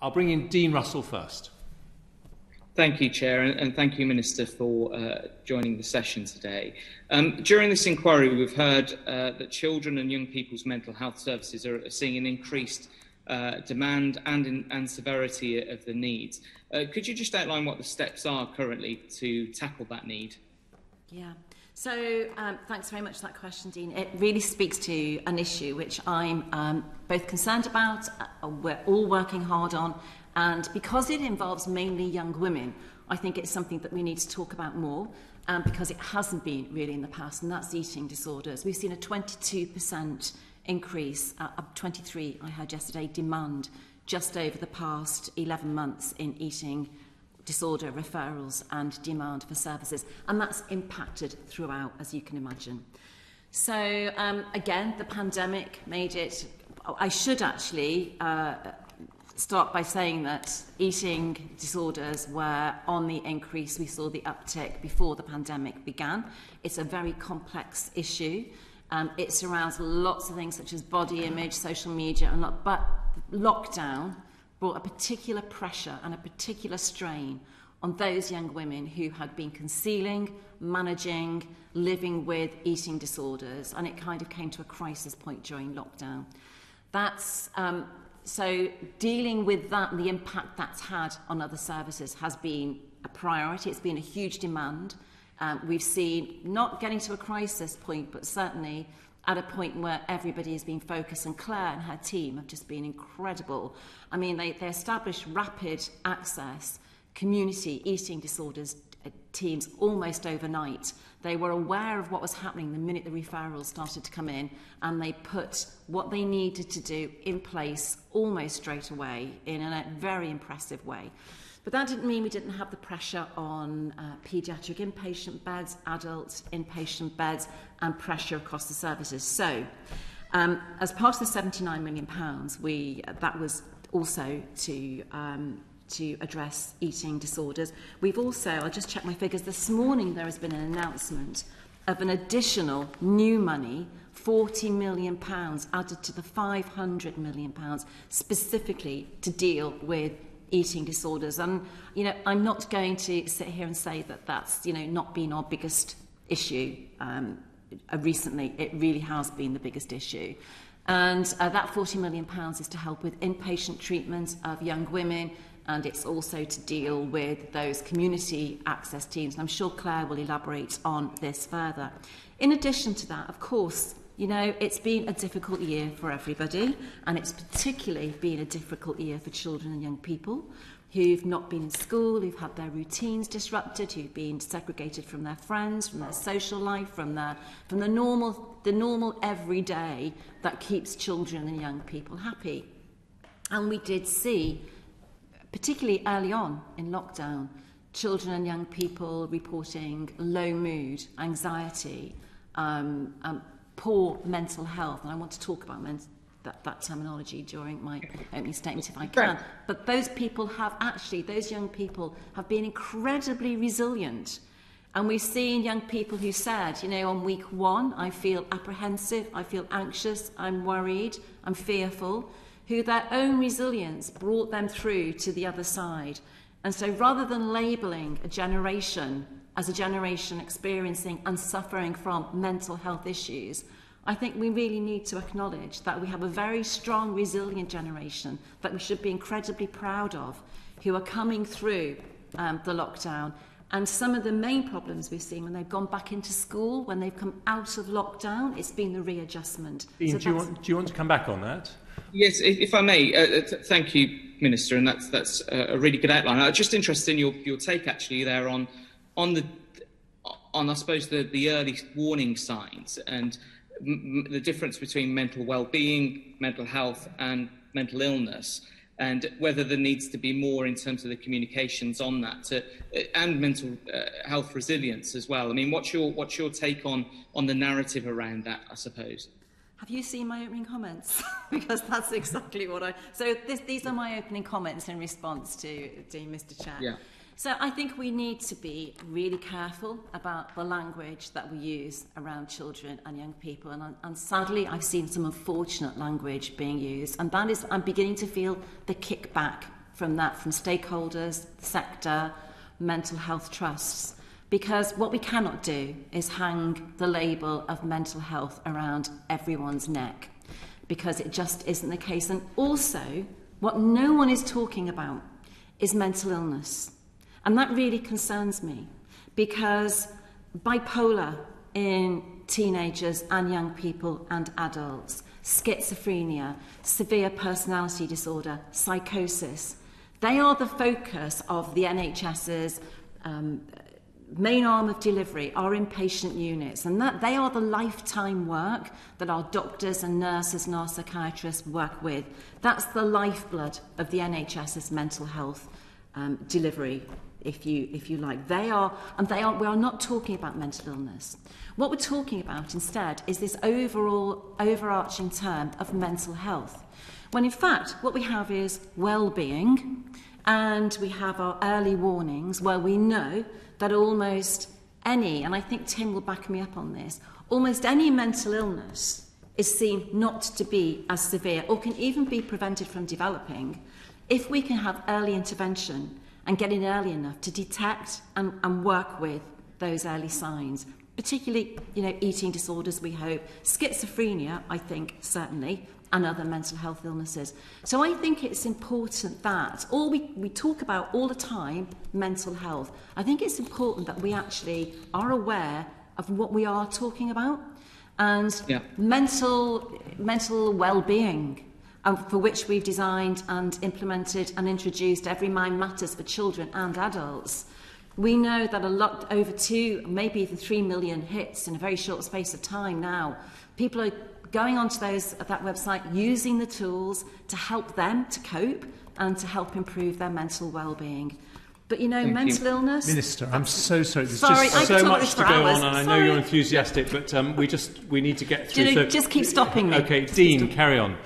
I'll bring in Dean Russell first. Thank you, Chair, and thank you, Minister, for joining the session today. During this inquiry, we've heard that children and young people's mental health services are seeing an increased demand and severity of the needs. Could you just outline what the steps are currently to tackle that need? Yeah. So thanks very much for that question, Dean. It really speaks to an issue which I'm both concerned about, we're all working hard on, and because it involves mainly young women, I think it's something that we need to talk about more, because it hasn't been really in the past, and that's eating disorders. We've seen a 22% increase, up 23, I heard yesterday, demand just over the past 11 months in eating disorder referrals and demand for services, and that's impacted throughout, as you can imagine. So again, the pandemic made it. I should actually start by saying that eating disorders were on the increase. We saw the uptick before the pandemic began. It's a very complex issue. It surrounds lots of things such as body image, social media, and but lockdown brought a particular pressure and a particular strain on those young women who had been concealing, managing, living with eating disorders, and it kind of came to a crisis point during lockdown. That's so dealing with that and the impact that's had on other services has been a priority. It's been a huge demand. We've seen, not getting to a crisis point, but certainly at a point where everybody has been focused, and Claire and her team have just been incredible. I mean, they established rapid access community eating disorders teams almost overnight. They were aware of what was happening the minute the referrals started to come in, and they put what they needed to do in place almost straight away in a very impressive way. But that didn't mean we didn't have the pressure on paediatric inpatient beds, adult inpatient beds, and pressure across the services. So, as part of the £79 million, that was also to address eating disorders. We've also, I'll just check my figures, this morning there has been an announcement of an additional new money, £40 million added to the £500 million specifically to deal with eating disorders. And, you know, I'm not going to sit here and say that that's, you know, not been our biggest issue recently. It really has been the biggest issue. And that £40 million is to help with inpatient treatment of young women, and it's also to deal with those community access teams. And I'm sure Claire will elaborate on this further. In addition to that, of course, you know, it's been a difficult year for everybody, and it's particularly been a difficult year for children and young people who've not been in school, who've had their routines disrupted, who've been segregated from their friends, from their social life, from the normal everyday that keeps children and young people happy. And we did see, particularly early on in lockdown, children and young people reporting low mood, anxiety, poor mental health, and I want to talk about that terminology during my opening statement if I can. But those people have actually, those young people have been incredibly resilient. And we've seen young people who said, you know, on week one, I feel apprehensive, I feel anxious, I'm worried, I'm fearful, who their own resilience brought them through to the other side. And so rather than labelling a generation as a generation experiencing and suffering from mental health issues, I think we really need to acknowledge that we have a very strong, resilient generation that we should be incredibly proud of, who are coming through the lockdown. And some of the main problems we've seen when they've gone back into school, when they've come out of lockdown, it's been the readjustment. Ian, So do you want to come back on that? Yes, if I may. Thank you, Minister, and that's a really good outline. I'm just interested in your take actually there on I suppose the early warning signs and the difference between mental well-being, mental health, and mental illness, and whether there needs to be more in terms of the communications on that, and mental health resilience as well. I mean, what's your take on the narrative around that, I suppose? Have you seen my opening comments? Because that's exactly what So these are my opening comments in response to Mr. Chair. Yeah. So I think we need to be really careful about the language that we use around children and young people. And sadly, I've seen some unfortunate language being used. And that is, I'm beginning to feel the kickback from that, from stakeholders, the sector, mental health trusts. Because what we cannot do is hang the label of mental health around everyone's neck, because it just isn't the case. And also, what no one is talking about is mental illness. And that really concerns me, because bipolar in teenagers and young people and adults, schizophrenia, severe personality disorder, psychosis, they are the focus of the NHS's main arm of delivery, our inpatient units, and that they are the lifetime work that our doctors and nurses and our psychiatrists work with. That's the lifeblood of the NHS's mental health delivery, if you like. We are not talking about mental illness. What we're talking about instead is this overarching term of mental health, when in fact what we have is well-being, and we have our early warnings where we know that almost any, and I think Tim will back me up on this, almost any mental illness is seen not to be as severe or can even be prevented from developing if we can have early intervention and get in early enough to detect and work with those early signs, particularly, eating disorders, we hope, schizophrenia, I think, certainly, and other mental health illnesses. So I think it's important that we talk about all the time mental health. I think it's important that we actually are aware of what we are talking about, and mental well-being, for which we've designed and implemented and introduced Every Mind Matters for children and adults. We know that over 2, maybe even 3 million hits in a very short space of time now. People are going onto that website, using the tools to help them to cope and to help improve their mental well-being. But mental illness... Minister, I'm so sorry. There's Sorry, just so much to go hours. on, and I know you're enthusiastic, but we need to get through. Just keep stopping me. Okay, Dean, carry on.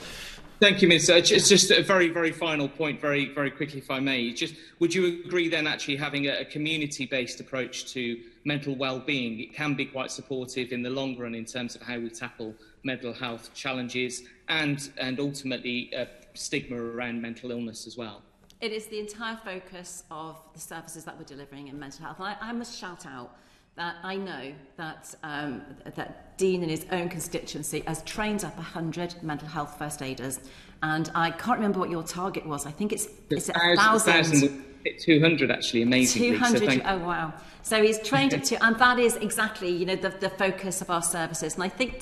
Thank you, Minister. It's just a very, very final point, very, very quickly, if I may. Would you agree then, actually, having a community-based approach to mental well-being, it can be quite supportive in the long run in terms of how we tackle mental health challenges and ultimately stigma around mental illness as well? It is the entire focus of the services that we're delivering in mental health. And I must shout out that I know that that Dean in his own constituency has trained up 100 mental health first aiders, and I can't remember what your target was. I think it's 1,000. 200 actually, amazingly. 200. So oh wow! So he's trained up to, and that is exactly the focus of our services. And I think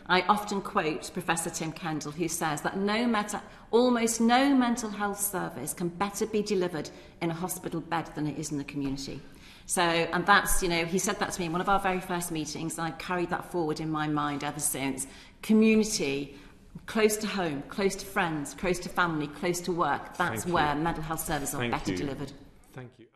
I often quote Professor Tim Kendall, who says that almost no mental health service can better be delivered in a hospital bed than it is in the community. So, and that's, he said that to me in one of our very first meetings, and I've carried that forward in my mind ever since. Community, close to home, close to friends, close to family, close to work, that's where mental health services are better delivered. Thank you.